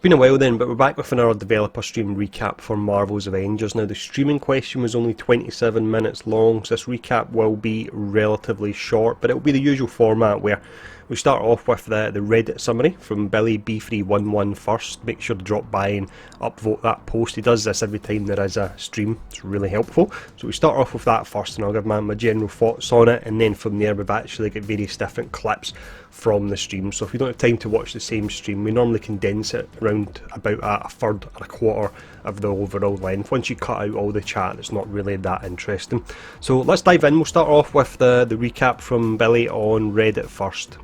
been a while then, but we're back with another developer stream recap for Marvel's Avengers. Now, the stream in question was only 27 minutes long, so this recap will be relatively short, but it will be the usual format where we start off with the Reddit summary from Billy B311 first. Make sure to drop by and upvote that post. He does this every time there is a stream. It's really helpful. So we start off with that first, and I'll give my general thoughts on it, and then from there we've actually got various different clips from the stream. So if you don't have time to watch the same stream, we normally condense it around about a third or a quarter of the overall length. Once you cut out all the chat, it's not really that interesting. So let's dive in. We'll start off with the recap from Billy on Reddit first.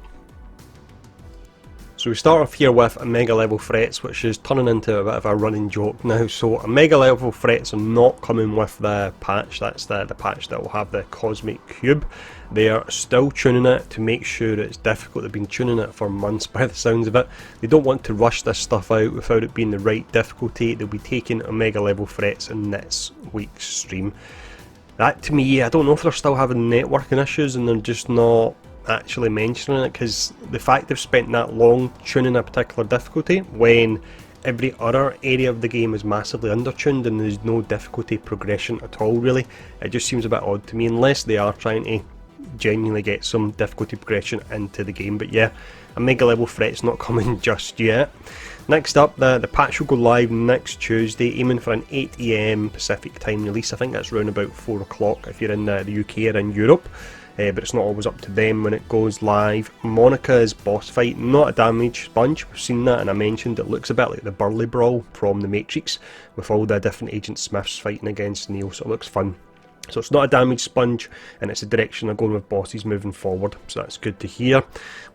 So we start off here with Omega level threats, which is turning into a bit of a running joke now. So Omega level threats are not coming with the patch. That's the patch that will have the Cosmic Cube. They are still tuning it to make sure it's difficult. They've been tuning it for months by the sounds of it. They don't want to rush this stuff out without it being the right difficulty. They'll be taking Omega level threats in this week's stream. That to me, I don't know if they're still having networking issues and they're just not actually mentioning it, because the fact they've spent that long tuning a particular difficulty when every other area of the game is massively undertuned and there's no difficulty progression at all really, it just seems a bit odd to me, unless they are trying to genuinely get some difficulty progression into the game. But yeah, a mega level threat's not coming just yet. Next up, the patch will go live next Tuesday, aiming for an 8 AM Pacific time release. I think that's around about 4 o'clock if you're in the UK or in Europe. But it's not always up to them when it goes live. Monica's boss fight, not a damage sponge. We've seen that, and I mentioned it looks a bit like the Burly Brawl from the Matrix, with all the different Agent Smiths fighting against Neo, so it looks fun. So it's not a damage sponge, and it's the direction they're going with bosses moving forward, so that's good to hear.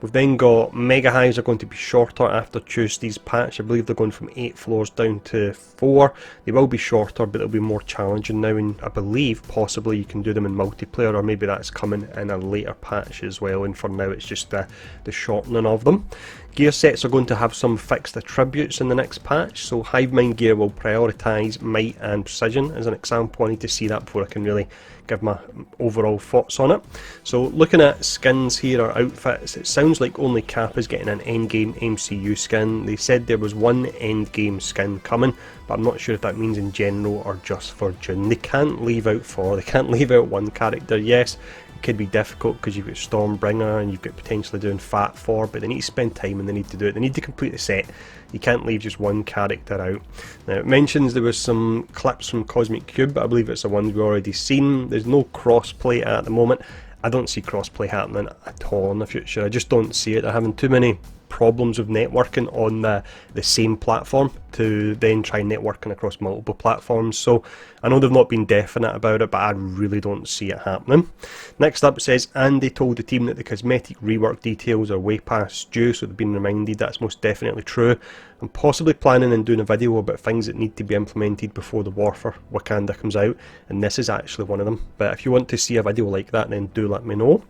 We've then got Mega Hives are going to be shorter after Tuesday's patch. I believe they're going from 8 floors down to 4. They will be shorter, but they'll be more challenging now, and I believe possibly you can do them in multiplayer, or maybe that's coming in a later patch as well, and for now it's just the shortening of them. Gear sets are going to have some fixed attributes in the next patch, so Hive Mind gear will prioritise might and precision as an example. I need to see that before I can really give my overall thoughts on it. So looking at skins here or outfits, it sounds like only Cap is getting an endgame MCU skin. They said there was one endgame skin coming, but I'm not sure if that means in general or just for June. They can't leave out one character. Yes, could be difficult because you've got Stormbringer and you've got potentially doing Fat 4, but they need to spend time and they need to do it. They need to complete the set. You can't leave just one character out. Now it mentions there was some clips from Cosmic Cube, but I believe it's the ones we've already seen. There's no crossplay at the moment. I don't see crossplay happening at all in the future. I just don't see it. They're having too many problems with networking on the same platform to then try networking across multiple platforms. So I know they've not been definite about it, but I really don't see it happening. Next up, it says Andy told the team that the cosmetic rework details are way past due, so they've been reminded that's most definitely true. I'm possibly planning on doing a video about things that need to be implemented before the War for Wakanda comes out, and this is actually one of them. But if you want to see a video like that, then do let me know.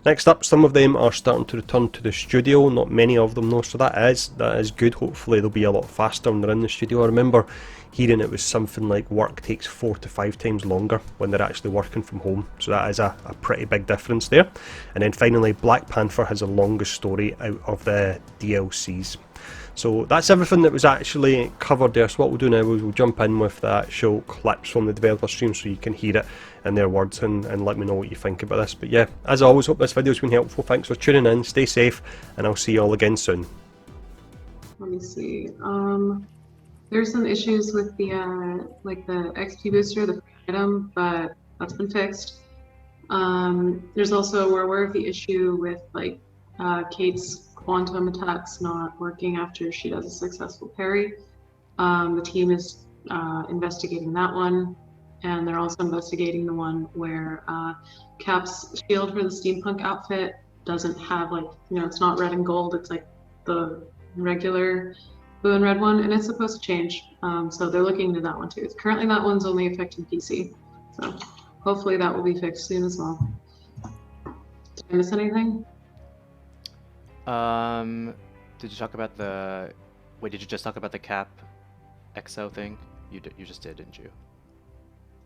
Next up, some of them are starting to return to the studio, not many of them though, so that is good. Hopefully they'll be a lot faster when they're in the studio. I remember hearing it was something like work takes 4 to 5 times longer when they're actually working from home, so that is a pretty big difference there. And then finally, Black Panther has the longest story out of the DLCs. So that's everything that was actually covered there. So what we'll do now is we'll jump in with the actual clips from the developer stream so you can hear it in their words and let me know what you think about this. But yeah, as always, hope this video's been helpful. Thanks for tuning in, stay safe, and I'll see you all again soon. Let me see. There's some issues with the the XP booster, the item, but that's been fixed. There's also, we're aware of the issue with Kate's quantum attacks not working after she does a successful parry. The team is investigating that one, and they're also investigating the one where Cap's shield for the steampunk outfit doesn't have it's not red and gold, it's like the regular blue and red one, and it's supposed to change. So they're looking into that one too. Currently that one's only affecting PC, so hopefully that will be fixed soon as well. Did I miss anything? Did you talk about the... Wait, did you just talk about the Cap EXO thing? You just did, didn't you?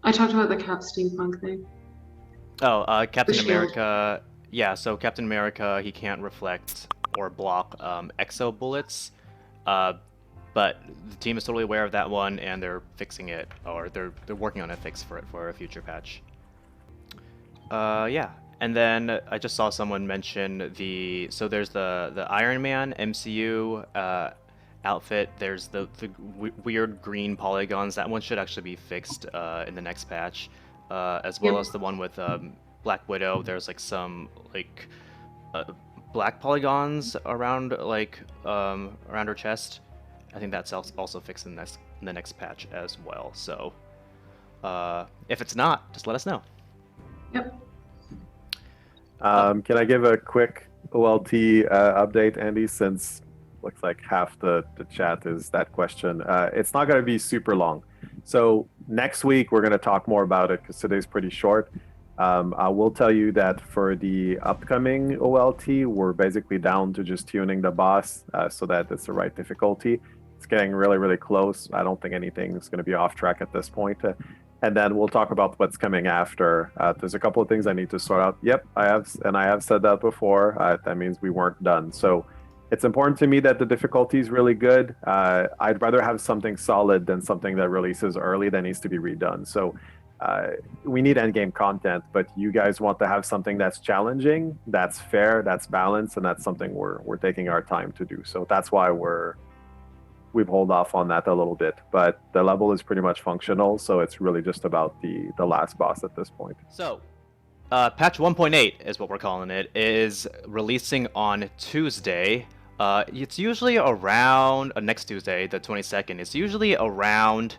I talked about the Cap steampunk thing. Oh, Captain America... Yeah, so Captain America, he can't reflect or block EXO bullets. but the team is totally aware of that one, and they're fixing it, or they're working on a fix for it for a future patch. Yeah, and then I just saw someone mention so there's the Iron Man MCU outfit. There's the weird green polygons. That one should actually be fixed in the next patch, as well as the one with Black Widow. There's like some like black polygons around around her chest. I think that's also fixed in the next patch as well. So if it's not, just let us know. Yep. Can I give a quick OLT update, Andy, since looks like half the chat is that question. It's not going to be super long. So next week, we're going to talk more about it because today's pretty short. I will tell you that for the upcoming OLT, we're basically down to just tuning the boss so that it's the right difficulty. It's getting really, really close. I don't think anything's going to be off track at this point. And then we'll talk about what's coming after. There's a couple of things I need to sort out. Yep, I have said that before. That means we weren't done. So it's important to me that the difficulty is really good. I'd rather have something solid than something that releases early that needs to be redone. So we need endgame content, but you guys want to have something that's challenging, that's fair, that's balanced, and that's something we're taking our time to do. So that's why we've held off on that a little bit, but the level is pretty much functional, so it's really just about the last boss at this point. So, patch 1.8 is what we're calling it, is releasing on Tuesday. It's usually around next Tuesday, the 22nd. It's usually around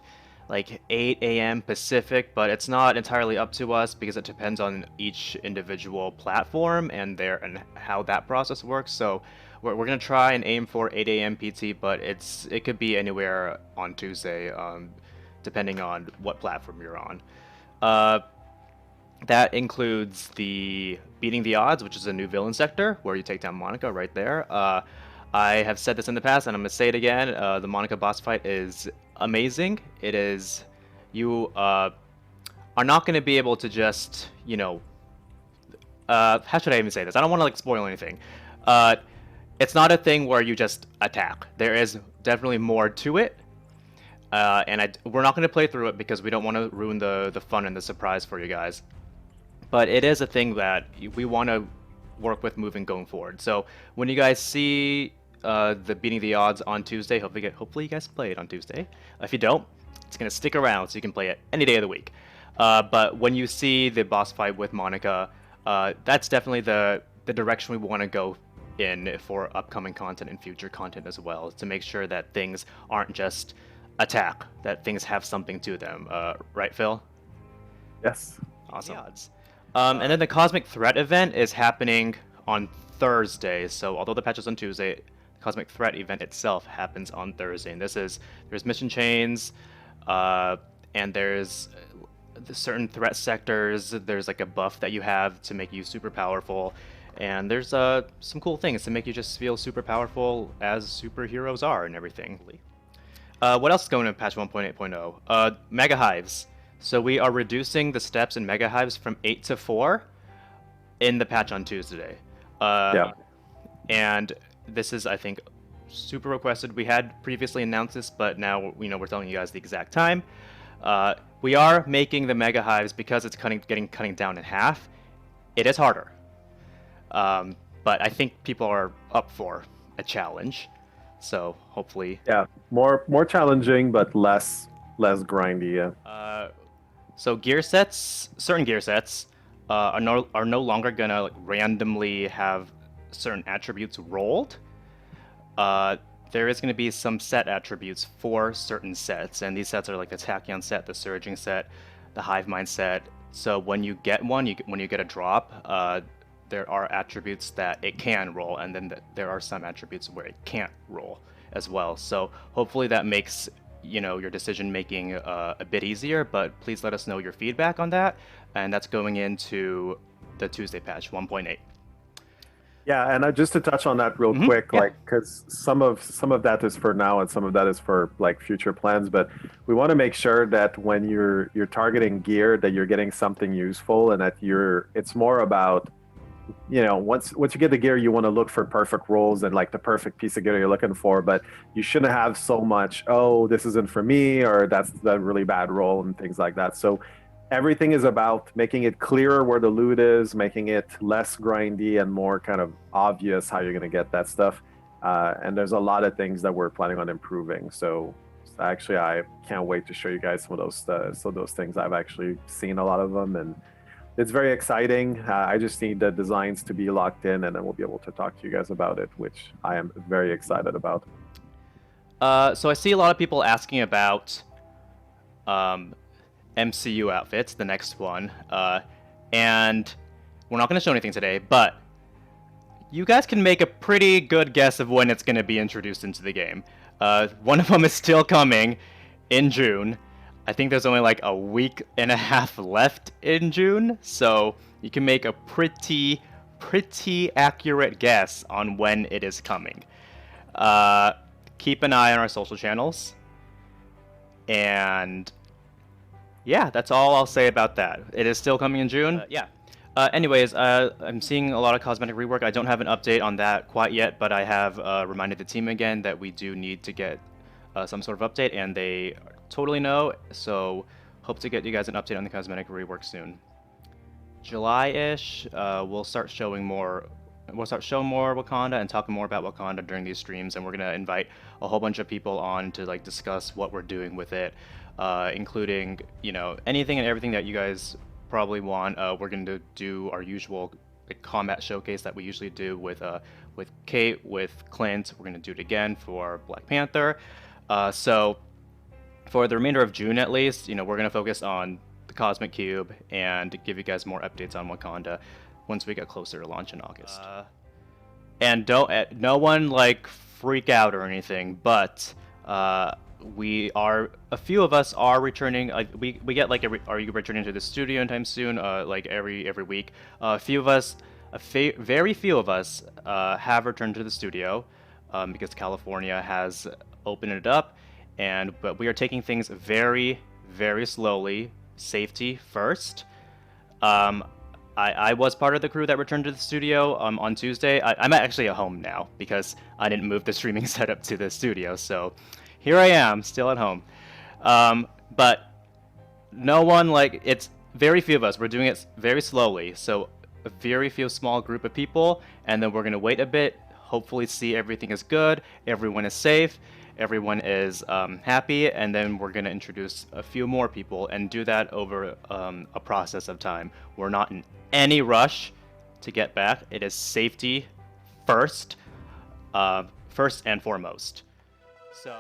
like 8 a.m. Pacific, but it's not entirely up to us because it depends on each individual platform and how that process works. So we're gonna try and aim for 8 a.m. PT, but it could be anywhere on Tuesday, depending on what platform you're on. That includes the Beating the Odds, which is a new villain sector where you take down Monica right there. I have said this in the past, and I'm gonna say it again. The Monica boss fight is amazing. It is. You are not gonna be able to just, how should I even say this? I don't want to spoil anything. It's not a thing where you just attack. There is definitely more to it, and we're not going to play through it because we don't want to ruin the fun and the surprise for you guys. But it is a thing that we want to work with going forward. So when you guys see the Beating the Odds on Tuesday, hopefully you guys play it on Tuesday. If you don't, it's going to stick around so you can play it any day of the week. But when you see the boss fight with Monica, that's definitely the direction we want to go in for upcoming content and future content as well, to make sure that things aren't just attack, that things have something to them. Right, Phil? Yes. Awesome. And then the Cosmic Threat event is happening on Thursday. So although the patch is on Tuesday, the Cosmic Threat event itself happens on Thursday. And there's mission chains, and there's certain threat sectors. There's like a buff that you have to make you super powerful. And there's some cool things to make you just feel super powerful as superheroes are and everything. What else is going in patch 1.8.0? Mega Hives. So we are reducing the steps in Mega Hives from 8 to 4 in the patch on Tuesday. Yeah. And this is, I think, super requested. We had previously announced this, but now we're telling you guys the exact time. We are making the Mega Hives, because it's cutting down in half. It is harder. But I think people are up for a challenge, so hopefully. Yeah, more challenging, but less grindy. Yeah. So certain gear sets, are no longer gonna randomly have certain attributes rolled. There is gonna be some set attributes for certain sets, and these sets are like the Tachyon set, the Surging set, the Hive Mind set. So when you get one, when you get a drop, there are attributes that it can roll, and then there are some attributes where it can't roll as well. So hopefully that makes your decision making a bit easier, but please let us know your feedback on that, and that's going into the Tuesday patch 1.8. Yeah, and just to touch on that real quick, yeah. because some of that is for now and some of that is for future plans, but we want to make sure that when you're targeting gear, that you're getting something useful, and that it's more about once you get the gear, you want to look for perfect rolls and like the perfect piece of gear you're looking for, but you shouldn't have so much, oh, this isn't for me, or that's the really bad roll and things like that. So everything is about making it clearer where the loot is, making it less grindy and more kind of obvious how you're going to get that stuff. And there's a lot of things that we're planning on improving. So actually, I can't wait to show you guys some of those things. I've actually seen a lot of them, and it's very exciting. I just need the designs to be locked in, and then we'll be able to talk to you guys about it, which I am very excited about. So I see a lot of people asking about MCU Outfits, the next one, and we're not going to show anything today, but you guys can make a pretty good guess of when it's going to be introduced into the game. One of them is still coming in June. I think there's only like a week and a half left in June, so you can make a pretty accurate guess on when it is coming. Keep an eye on our social channels, and yeah, that's all I'll say about that. It is still coming in June. Anyways, I'm seeing a lot of Cosmetic Rework. I don't have an update on that quite yet, but I have reminded the team again that we do need to get some sort of update, and they totally know, so hope to get you guys an update on the Cosmetic Rework soon. July-ish, we'll start showing more Wakanda and talking more about Wakanda during these streams, and we're gonna invite a whole bunch of people on to like discuss what we're doing with it, including anything and everything that you guys probably want. We're going to do our usual combat showcase that we usually do with Kate, with Clint. We're going to do it again for Black Panther. So for the remainder of June, at least, we're going to focus on the Cosmic Cube and give you guys more updates on Wakanda once we get closer to launch in August. And no one like freak out or anything, but a few of us are returning. We get like are you returning to the studio anytime soon? Like every week. Very few of us have returned to the studio because California has opened it up, but we are taking things very slowly, safety first. I was part of the crew that returned to the studio on Tuesday. I'm actually at home now because I didn't move the streaming setup to the studio, so here I am, still at home. But no one, it's very few of us. We're doing it very slowly, so a very few small group of people, and then we're going to wait a bit, hopefully see everything is good, everyone is safe, everyone is happy, and then we're going to introduce a few more people and do that over a process of time. We're not in any rush to get back. It is safety first and foremost. So